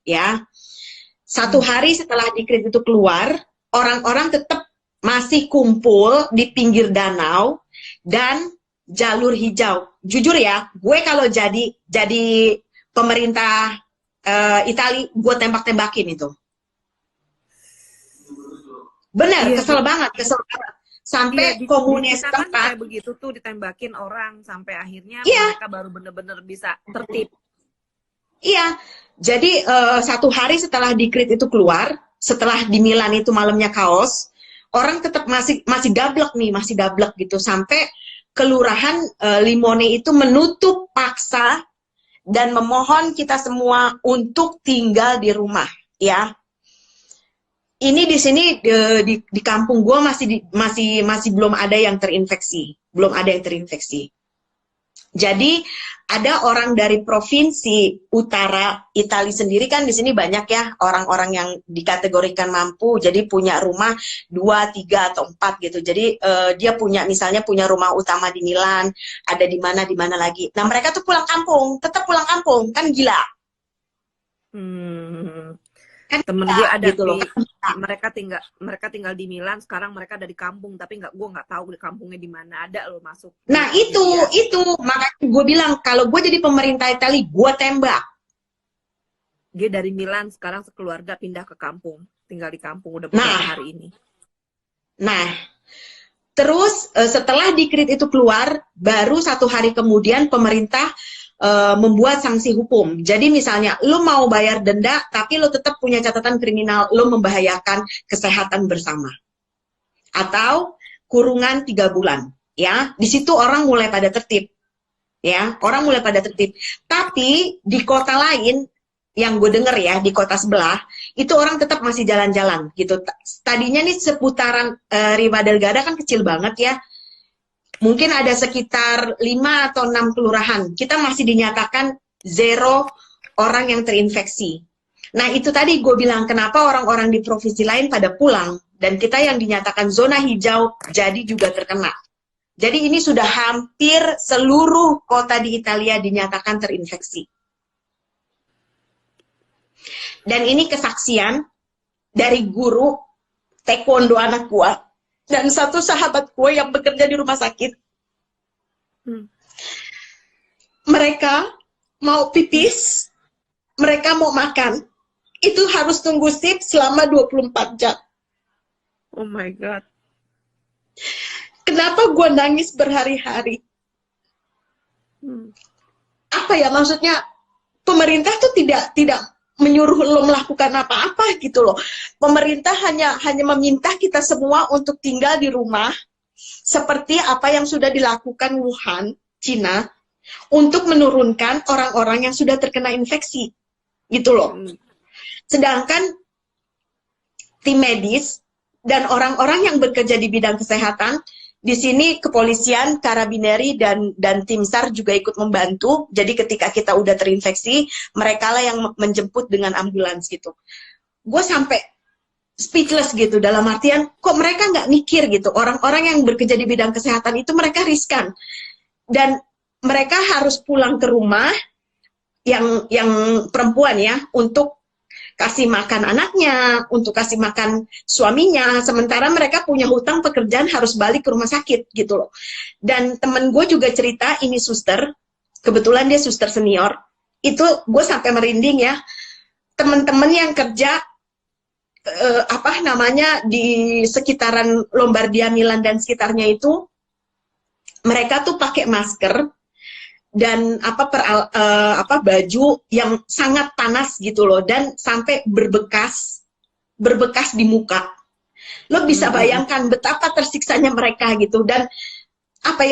ya. Satu hari setelah dekret itu keluar, orang-orang tetap masih kumpul di pinggir danau dan jalur hijau. Jujur ya, gue kalau jadi pemerintah Itali, gue tembak-tembakin itu. Bener, Iya, kesel banget. Sampai di komunis kita kan tempat. kayak begitu tuh, ditembakin orang sampai akhirnya Iya. mereka baru bener-bener bisa tertib. Iya, jadi satu hari setelah dekret itu keluar, setelah di Milan itu malamnya kaos, orang tetap masih gablek nih, masih gablek gitu, sampai kelurahan Limone itu menutup paksa dan memohon kita semua untuk tinggal di rumah, ya. Ini di sini di kampung gue masih belum ada yang terinfeksi, Jadi ada orang dari provinsi utara Italia sendiri, kan di sini banyak ya orang-orang yang dikategorikan mampu, jadi punya rumah 2, 3 atau 4 gitu. Jadi dia misalnya punya rumah utama di Milan, ada di mana lagi. Nah mereka tuh tetap pulang kampung, kan gila. Kan temen gue ada gitu loh. mereka tinggal di Milan, sekarang mereka ada di kampung, tapi gue nggak tahu di kampungnya di mana, ada lo masuk. Nah itu makanya gue bilang kalau gue jadi pemerintah Italia, gue tembak. Dia dari Milan sekarang sekeluarga pindah ke kampung, tinggal di kampung udah beberapa hari ini. Nah, terus setelah dekret itu keluar, baru 1 hari kemudian pemerintah membuat sanksi hukum. Jadi misalnya lo mau bayar denda tapi lo tetap punya catatan kriminal, lo membahayakan kesehatan bersama, atau kurungan 3 bulan, ya. Di situ orang mulai pada tertib, ya, tapi di kota lain yang gue denger ya, di kota sebelah itu orang tetap masih jalan-jalan gitu. Tadinya nih seputaran Riva del Garda kan kecil banget ya, mungkin ada sekitar 5 atau 6 kelurahan, kita masih dinyatakan 0 orang yang terinfeksi. Nah itu tadi gue bilang kenapa orang-orang di provinsi lain pada pulang, dan kita yang dinyatakan zona hijau jadi juga terkena. Jadi ini sudah hampir seluruh kota di Italia dinyatakan terinfeksi. Dan ini kesaksian dari guru taekwondo anak gue dan satu sahabat gue yang bekerja di rumah sakit. Mereka mau pipis, mereka mau makan, itu harus tunggu shift selama 24 jam. Oh my God. Kenapa gue nangis berhari-hari? Apa ya, maksudnya pemerintah tuh tidak menyuruh lo melakukan apa-apa gitu loh. Pemerintah hanya meminta kita semua untuk tinggal di rumah, seperti apa yang sudah dilakukan Wuhan, Cina, untuk menurunkan orang-orang yang sudah terkena infeksi, gitu loh. Sedangkan tim medis dan orang-orang yang bekerja di bidang kesehatan, di sini kepolisian, karabineri, dan tim SAR juga ikut membantu. Jadi ketika kita udah terinfeksi, mereka lah yang menjemput dengan ambulans gitu. Gue sampai speechless gitu, dalam artian kok mereka nggak mikir gitu. Orang-orang yang bekerja di bidang kesehatan itu mereka riskan. Dan mereka harus pulang ke rumah, yang perempuan ya, untuk kasih makan anaknya, untuk kasih makan suaminya, sementara mereka punya hutang pekerjaan harus balik ke rumah sakit gitu loh. Dan temen gue juga cerita, ini suster, kebetulan dia suster senior, itu gue sampai merinding ya, temen-temen yang kerja di sekitaran Lombardia, Milan dan sekitarnya itu, mereka tuh pakai masker dan baju yang sangat panas gitu loh, dan sampai berbekas di muka. Lo bisa bayangkan betapa tersiksanya mereka gitu. Dan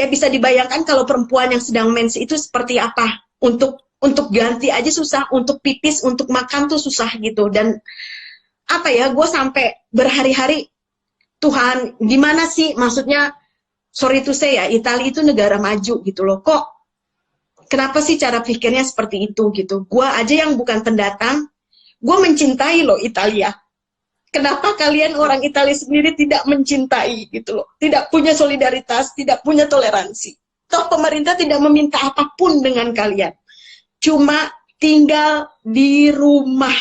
bisa dibayangkan kalau perempuan yang sedang mens itu seperti apa, untuk ganti aja susah, untuk pipis, untuk makan tuh susah gitu. Dan gue sampai berhari-hari, Tuhan gimana sih, maksudnya sorry to say ya, Italia itu negara maju gitu loh, kok kenapa sih cara pikirnya seperti itu gitu. Gue aja yang bukan pendatang, gue mencintai loh Italia. Kenapa kalian orang Italia sendiri tidak mencintai gitu loh. Tidak punya solidaritas, tidak punya toleransi. Toh pemerintah tidak meminta apapun dengan kalian. Cuma tinggal di rumah.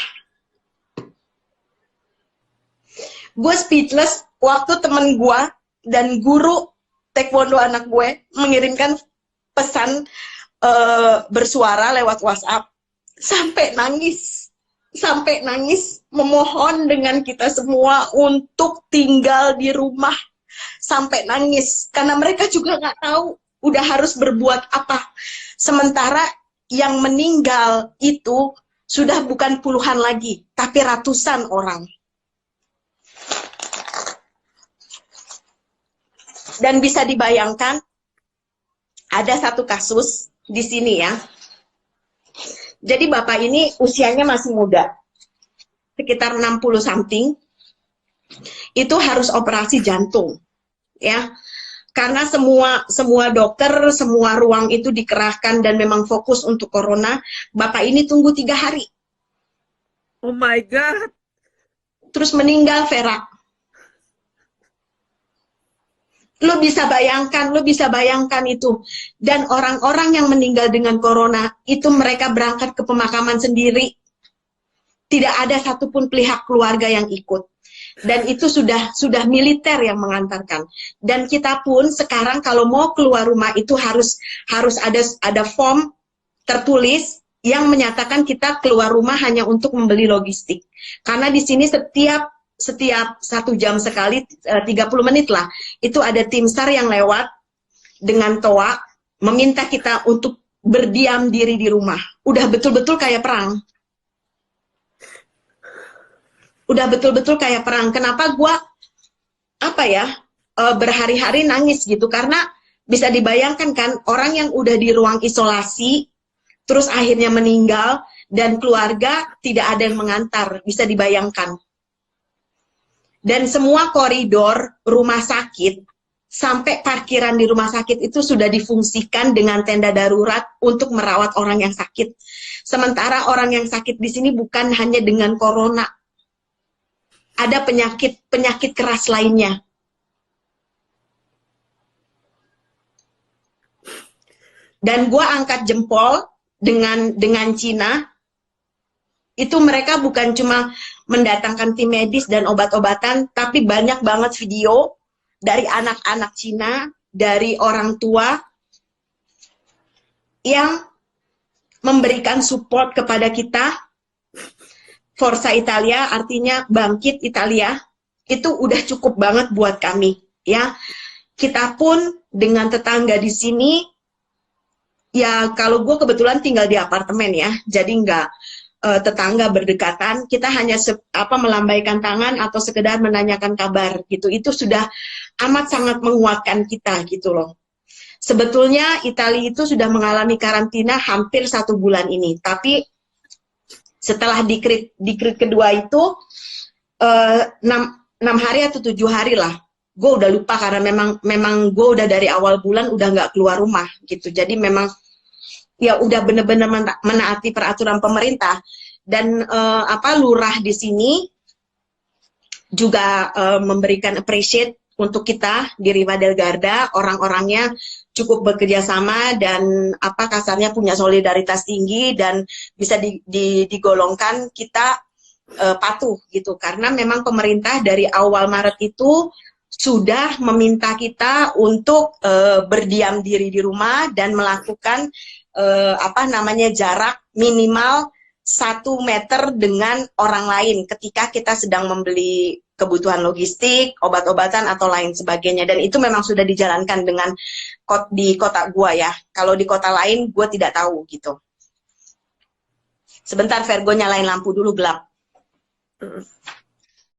Gue speechless waktu temen gue dan guru taekwondo anak gue mengirimkan pesan bersuara lewat WhatsApp sampai nangis memohon dengan kita semua untuk tinggal di rumah, sampai nangis karena mereka juga nggak tahu udah harus berbuat apa. Sementara yang meninggal itu sudah bukan puluhan lagi tapi ratusan orang. Dan bisa dibayangkan, ada satu kasus di sini ya. Jadi bapak ini usianya masih muda, sekitar 60 something, itu harus operasi jantung, ya. Karena semua dokter, semua ruang itu dikerahkan dan memang fokus untuk corona. Bapak ini tunggu 3 hari. Oh my God. Terus meninggal, Vera. Lo bisa bayangkan itu. Dan orang-orang yang meninggal dengan corona, itu mereka berangkat ke pemakaman sendiri. Tidak ada satupun pihak keluarga yang ikut. Dan itu sudah militer yang mengantarkan. Dan kita pun sekarang kalau mau keluar rumah itu harus ada form tertulis yang menyatakan kita keluar rumah hanya untuk membeli logistik. Karena di sini setiap 1 jam sekali, 30 menit lah, itu ada tim SAR yang lewat dengan toa meminta kita untuk berdiam diri di rumah. Udah betul-betul kayak perang. Kenapa gua berhari-hari nangis gitu? Karena bisa dibayangkan kan, orang yang udah di ruang isolasi terus akhirnya meninggal dan keluarga tidak ada yang mengantar, bisa dibayangkan. Dan semua koridor rumah sakit sampai parkiran di rumah sakit itu sudah difungsikan dengan tenda darurat untuk merawat orang yang sakit. Sementara orang yang sakit di sini bukan hanya dengan corona, ada penyakit keras lainnya. Dan gua angkat jempol dengan Cina. Itu mereka bukan cuma mendatangkan tim medis dan obat-obatan, tapi banyak banget video dari anak-anak Cina, dari orang tua yang memberikan support kepada kita. Forza Italia artinya bangkit Italia, itu udah cukup banget buat kami, ya. Kita pun dengan tetangga di sini, ya kalau gue kebetulan tinggal di apartemen ya, jadi nggak tetangga berdekatan, kita hanya melambaikan tangan atau sekedar menanyakan kabar gitu. Itu sudah amat sangat menguatkan kita gitu loh. Sebetulnya Italia itu sudah mengalami karantina hampir 1 bulan ini, tapi setelah dikrit kedua itu 6 hari atau 7 hari lah, gue udah lupa karena memang gue udah dari awal bulan udah nggak keluar rumah gitu. Jadi memang ya udah bener-bener menaati peraturan pemerintah. Dan lurah di sini juga memberikan appreciate untuk kita di Riva del Garda, orang-orangnya cukup bekerja sama dan kasarnya punya solidaritas tinggi dan bisa digolongkan kita patuh gitu, karena memang pemerintah dari awal Maret itu sudah meminta kita untuk berdiam diri di rumah dan melakukan jarak minimal 1 meter dengan orang lain ketika kita sedang membeli kebutuhan logistik, obat-obatan atau lain sebagainya. Dan itu memang sudah dijalankan di kota gua ya. Kalau di kota lain gua tidak tahu gitu. Sebentar Virgo, nyalain lampu dulu, gelap.